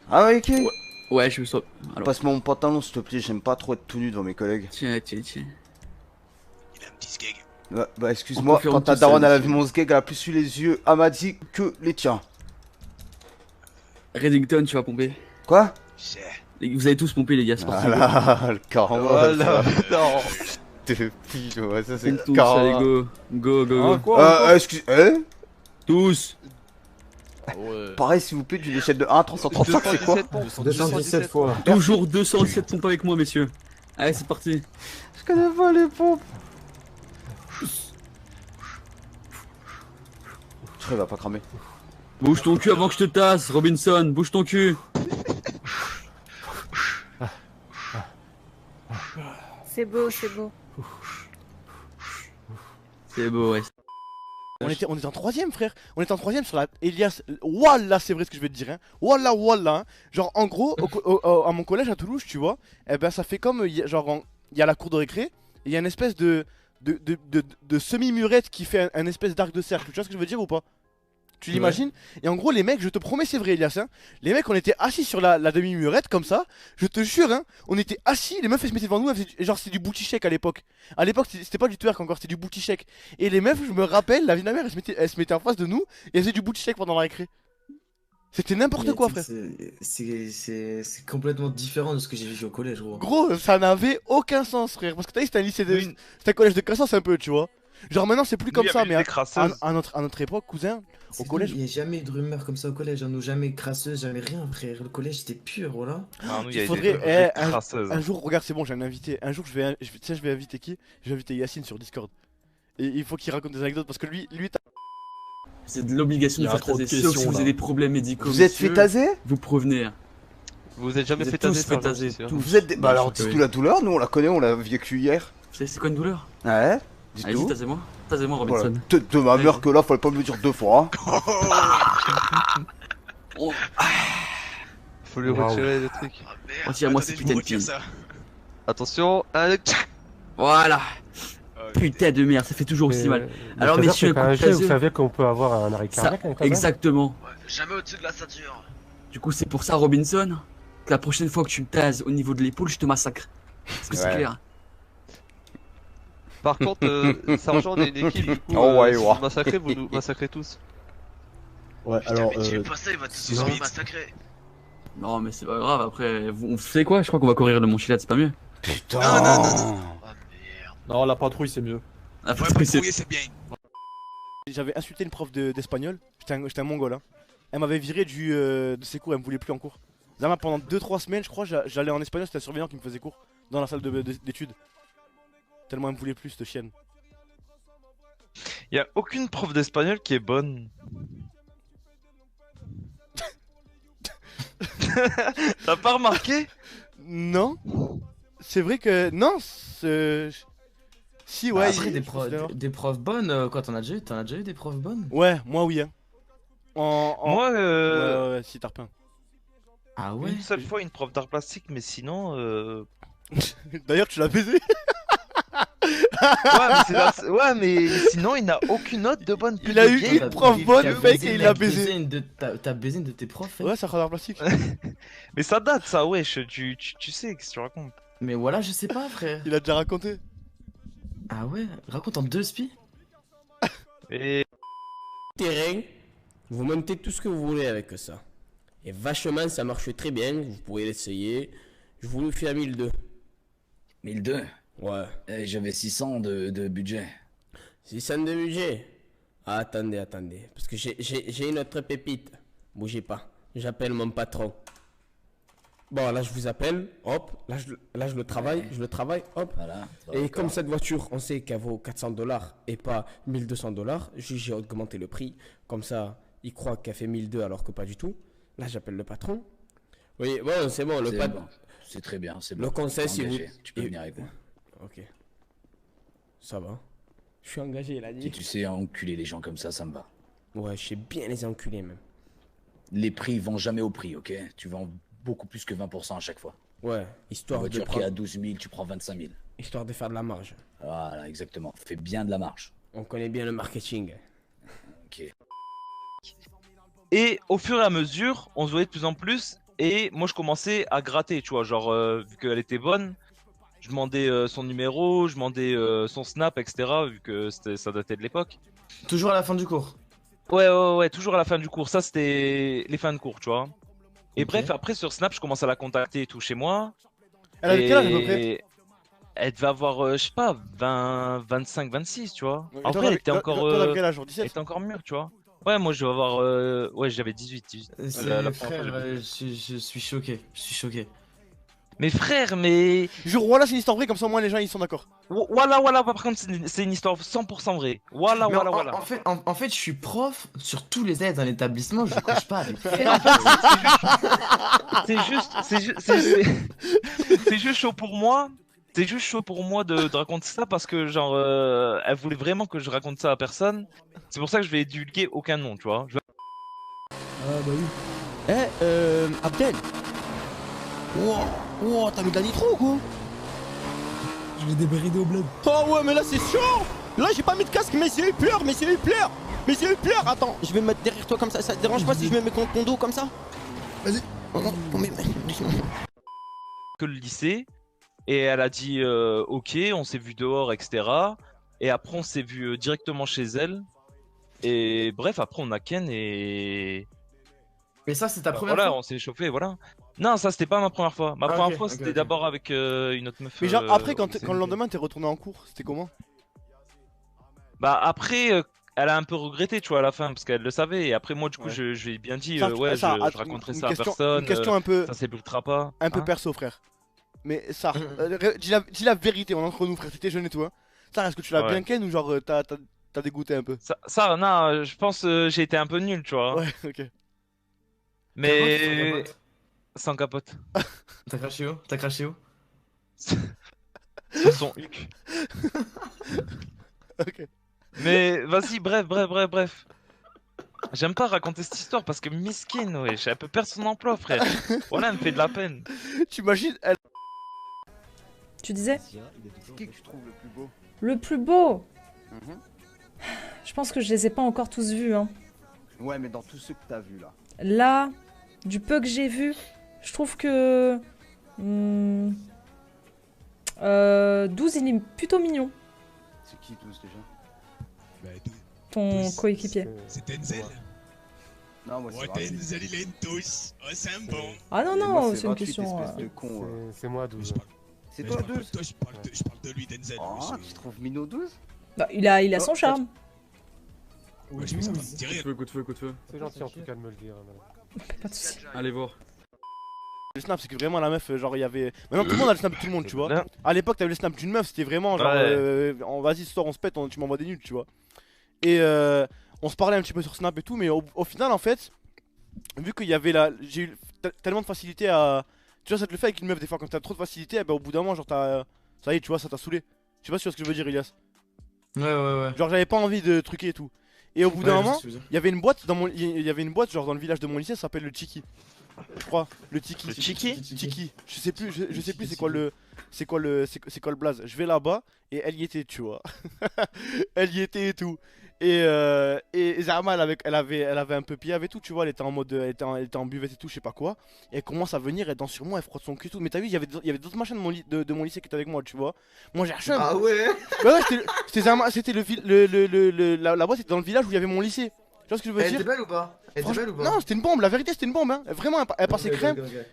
Ah ouais, ok. Ouais, ouais, je me sens. Alors, Passe-moi mon pantalon s'il te plaît, j'aime pas trop être tout nu devant mes collègues. tiens, tiens, tiens. Il a un petit skeg. Bah On excuse-moi, quand confirme ta tout ça, daronne elle a vu monsieur. mon sgeg, elle a plus su les yeux à m'a dit que les tiens. Reddington, tu vas pomper. Quoi? C'est... Vous allez tous pomper, les gars, c'est parti. Go. Voilà, le caramba, Voilà, ça. non. Depuis, ouais, ça c'est Pompe le tous, allez, caramba. go. Go, go, Hein, go. quoi Excuse... Eh? Tous. Ah ouais. Pareil s'il vous plaît, d'une échelle de 1 à 335, c'est quoi? 217 pompes. 217 fois. Toujours 217 pompes avec moi, messieurs. Allez, c'est parti. Je connais pas les pompes. Je crois qu'il va pas cramer. Bouge ton cul avant que je te tasse, Robinson. Bouge ton cul. C'est beau, c'est beau. C'est beau, ouais. On était en troisième, frère. On était en troisième sur la Elias. Wallah, c'est vrai ce que je vais te dire. Hein. Wallah, wallah. Hein. Genre, en gros, à mon collège à Toulouse, tu vois, eh ben, ça fait comme. Genre, il y a la cour de récré. Et il y a une espèce de semi-murette qui fait un espèce d'arc de cercle. Tu vois ce que je veux dire ou pas? Tu l'imagines? Et en gros, les mecs, je te promets, c'est vrai, Elias. Hein, les mecs, on était assis sur la demi-murette comme ça. Je te jure, hein, on était assis. Les meufs, elles se mettaient devant nous. Genre, c'était du booty shake à l'époque. À l'époque, c'était pas du twerk encore, c'était du booty shake. Et les meufs, je me rappelle, la vie de ma mère, elle se mettait en face de nous et elle faisait du booty shake pendant la récré. C'était n'importe quoi, frère. C'est complètement différent de ce que j'ai vécu au collège, gros. Gros, ça n'avait aucun sens, frère. Parce que t'as dit, c'était un lycée de. C'était un collège de cassance un peu, tu vois. Genre maintenant, c'est plus comme ça, mais à notre époque, cousin, au collège. Il n'y a jamais eu de rumeurs comme ça au collège, hein, nous jamais crasseuse, jamais rien, frère. Le collège c'était pur, voilà. Ah, nous, Il faudrait. Un jour, regarde, c'est bon, j'ai un invité. Un jour, tu sais, je vais inviter qui? Je vais inviter Yacine sur Discord. Et il faut qu'il raconte des anecdotes parce que lui, C'est de l'obligation de Il y a faire trop de taser. Sauf si questions, vous là. avez des problèmes médicaux. Vous êtes fait messieurs, taser? Vous provenez. Hein. Vous êtes jamais Vous fait êtes tous taser, fait par taser, exemple, tous. Vous êtes des. Bah alors, Bien sûr, dis-nous la douleur, nous on la connaît, on l'a vécu hier. Vous savez c'est quoi une douleur? Ouais? Allez-y, Dis-nous. tasez-moi. Tasez-moi, Voilà. Robinson. De ma mère que là, fallait pas me le dire deux fois. Hein. Oh, Faut lui Waouh. retirer le truc. Oh merde, Retire-moi ces attendez, je putains vous de retire pins. ça. Attention, allez. Voilà. Ok. Putain de merde, ça fait toujours aussi mal. Mais Alors, ça veut dire messieurs, que quand coup un de jeu, vous taser. savez qu'on peut avoir un arrêt Ça, cardiaque avec un exactement. Ouais, jamais au-dessus de la ceinture. Du coup, c'est pour ça, Robinson, que la prochaine fois que tu me tases au niveau de l'épaule, je te massacre. Est-ce que c'est Ouais. clair? Par contre, Sergent, l'équipe, du coup, Oh, ouais, si ouais. vous massacrez, vous nous massacrez tous. Ouais, Putain, alors, mais tu pas ça, il va tous sinon- se massacrer. Non, mais c'est pas grave. Après, vous savez quoi? Je crois qu'on va courir le Montchilade, c'est pas mieux. Putain. Non, non, non, non. Oh merde. Non, la patrouille, c'est mieux. Ah, Ouais, parce que c'est- patrouiller, c'est bien. j'avais insulté une prof d'espagnol. J'étais un mongol. Hein. Elle m'avait viré de ses cours, elle me voulait plus en cours. Zama, pendant 2-3 semaines, je crois, j'allais en espagnol, c'était un surveillant qui me faisait cours dans la salle d'études. Tellement elle me voulait plus, cette chienne. Y a aucune prof d'espagnol qui est bonne. T'as pas remarqué? Non, c'est vrai que. Non, si, ouais. après, il- des profs bonnes, quoi, t'en as déjà eu des profs bonnes? Ouais, moi, oui. Hein. Moi, Ouais, si, Tarpin. Ah ouais? une seule fois, une prof d'art plastique, mais sinon. D'ailleurs, tu l'as baisé. Ouais, mais, ouais, mais sinon, il n'a aucune note de bonne. Il a eu vieille. une prof bonne, fake, et il l'a baisé. T'as baisé une de tes profs? Ouais, ça rend plastique. Mais ça date, ça, wesh. Tu sais, qu'est-ce que tu racontes? Mais voilà, je sais pas, frère. Il a déjà raconté. Ah ouais? Raconte en 2 spies? Et. Terrain, vous montez tout ce que vous voulez avec ça. Et vachement, ça marche très bien, vous pouvez l'essayer. Je vous le fais à 1002. 1002. Ouais. J'avais 600 de budget. 600 de budget. Ah, attendez. Parce que j'ai une autre pépite. Bougez pas. J'appelle mon patron. Bon, là, je vous appelle. Hop. Là, je le travaille. Ouais. Je le travaille. Hop. Voilà. Et comme cette voiture, on sait qu'elle vaut 400$ et pas 1200$, j'ai augmenté le prix. Comme ça, il croit qu'elle fait 1002 alors que pas du tout. Là, j'appelle le patron. Oui, bon, c'est bon. Le C'est patron. bon. C'est très bien, c'est bon. Le conseil, T'es si vous. engagé. Tu peux venir avec moi. Ok. Ça va. Je suis engagé, il a Si dit. tu sais enculer les gens comme ça me va. Ouais, je sais bien les enculer même. Les prix vont jamais au prix, ok? Tu vends beaucoup plus que 20% à chaque fois. Ouais, Une histoire de, voiture qui est à prendre... 12 000, tu prends 25 000. histoire de faire de la marge. Voilà, exactement. Fais bien de la marge. On connaît bien le marketing. Ok. Et au fur et à mesure, on se voyait de plus en plus. Et moi, je commençais à gratter, tu vois. Genre, vu qu'elle était bonne, je demandais son numéro, je demandais son snap, etc. Vu que ça datait de l'époque. Toujours à la fin du cours. Ouais, toujours à la fin du cours. Ça, c'était les fins de cours, tu vois. Et Ok. bref, après, sur Snap, je commence à la contacter et tout chez moi. Elle avait quel âge à peu près? Et elle devait avoir, je sais pas, 20, 25, 26, tu vois. Et En toi, vrai, elle t'avais- était toi, encore, toi, t'avais quel âge, genre elle 17? était encore mûre, tu vois. Ouais, moi, je devais avoir, ouais, j'avais 18. La première fois, Frère, j'avais- je suis choqué. Je suis choqué. Mais frère, mais. Jure, voilà, c'est une histoire vraie, comme ça, au moins les gens ils sont d'accord. Voilà, par contre, c'est une histoire 100% vraie. Voilà. En fait, je suis prof sur tous les élèves dans l'établissement, je couche pas avec elle. C'est juste chaud pour moi. C'est juste chaud pour moi de raconter ça parce que, genre, elle voulait vraiment que je raconte ça à personne. C'est pour ça que je vais divulguer aucun nom, tu vois. Abdel. Wow, t'as mis de la nitro ou quoi? Je vais débridé au bled. Oh ouais, mais là c'est chaud. Là j'ai pas mis de casque, mes yeux ils pleurent, mes yeux ils pleurent. Mes yeux ils pleurent. Attends, je vais me mettre derrière toi comme ça te dérange pas si je me mets contre ton dos comme ça? Vas-y. Oh, non, Que le lycée. Et elle a dit ok, on s'est vu dehors, etc. Et après on s'est vu directement chez elle. Et bref, après on a Ken et Mais ça, c'est ta première voilà, fois? on s'est chauffé, voilà. Non, ça c'était pas ma première fois. Ma Ah, première ok, fois ok, c'était ok. d'abord avec une autre meuf. Mais genre, après, quand, c'est- quand le lendemain t'es retourné en cours, c'était comment? Bah après, elle a un peu regretté, tu vois, à la fin, parce qu'elle le savait. Et après moi, du coup, Ouais. je lui ai bien dit, Ça, ouais, ça, je raconterai une ça à question- personne. Une question un peu, ça s'ébruitera pas. un peu Hein perso, frère. Mais ça, dis la vérité, on est entre nous, frère, t'étais jeune et toi. Ça, est-ce que tu l'as Ouais. bien ken ou genre t'as dégoûté un peu? Ça, non, je pense j'ai été un peu nul, tu vois. Ouais, ok. Mais sans capote. T'as craché où? T'as craché où? Sur son huc. Ok. Mais vas-y, bref. J'aime pas raconter cette histoire parce que miskin, wesh, elle peut perdre son emploi, frère. Voilà, elle me fait de la peine. T'imagines, elle. Tu disais C'est qui que tu trouves le plus beau? le plus beau. Mhm. Je pense que je les ai pas encore tous vus. Hein. Ouais, mais dans tous ceux que t'as vus là. Là, du peu que j'ai vu, je trouve que 12, il est plutôt mignon, C'est qui tous déjà? ton coéquipier. C'est Denzel. Non, moi c'est Ouais, Rafi. Denzel, il a une touche. Oh, c'est un bon. Ah non, Et moi, non, c'est une 28, question. espèce de con. C'est moi 12. C'est Mais toi je parle 12? de toi, je parle de lui, Denzel. Ah, tu trouves Mino 12? Bah, il a son charme. Ouais, je fais ça comme direct. Coup de feu. C'est gentil en tout cas de me le dire. Pas de soucis. Allez voir. Le snap, c'est que vraiment la meuf, genre il y avait. Maintenant tout le monde a le snap de tout le monde, tu vois. Là. À l'époque, t'avais le snap d'une meuf, c'était vraiment genre. Ouais. Vas-y, ce soir on se pète, tu m'envoies des nudes, tu vois. Et on se parlait un petit peu sur Snap et tout, mais au final, en fait, vu qu'il y avait la. J'ai eu tellement de facilité à. Tu vois, ça te le fait avec une meuf des fois, quand t'as trop de facilité, eh ben, au bout d'un moment, genre t'as. Ça y est, tu vois, ça t'a saoulé. Je sais pas si tu vois ce que je veux dire, Elias. Ouais. Genre, j'avais pas envie de truquer et tout. Et au bout d'un Ouais, moment, je sais ce que tu veux dire. il y avait une boîte dans mon. Il y avait une boîte, genre dans le village de mon lycée, ça s'appelle le Tiki. Je crois, le Tiki. Le Tiki Tiki. Je sais plus, je sais plus c'est quoi le. C'est quoi le blaze. Je vais là-bas et elle y était, tu vois. Elle y était et tout. Et Zarma, elle avait un peu piave et tout, tu vois. Elle était en mode. Elle était en buvette et tout, je sais pas quoi. Et elle commence à venir, elle danse sur moi, elle frotte son cul et tout. Mais t'as vu, il y avait d'autres machins de mon lycée qui étaient avec moi, tu vois. Moi j'ai un chum. Ah ouais? Ouais, c'était Zarma, c'était la boîte était dans le village où il y avait mon lycée. Tu vois ce que je veux Elle dire? était belle ou pas? Elle était belle ou pas? Non, c'était une bombe, la vérité c'était une bombe, hein. Vraiment, elle passait Ok, crème. ok, ok.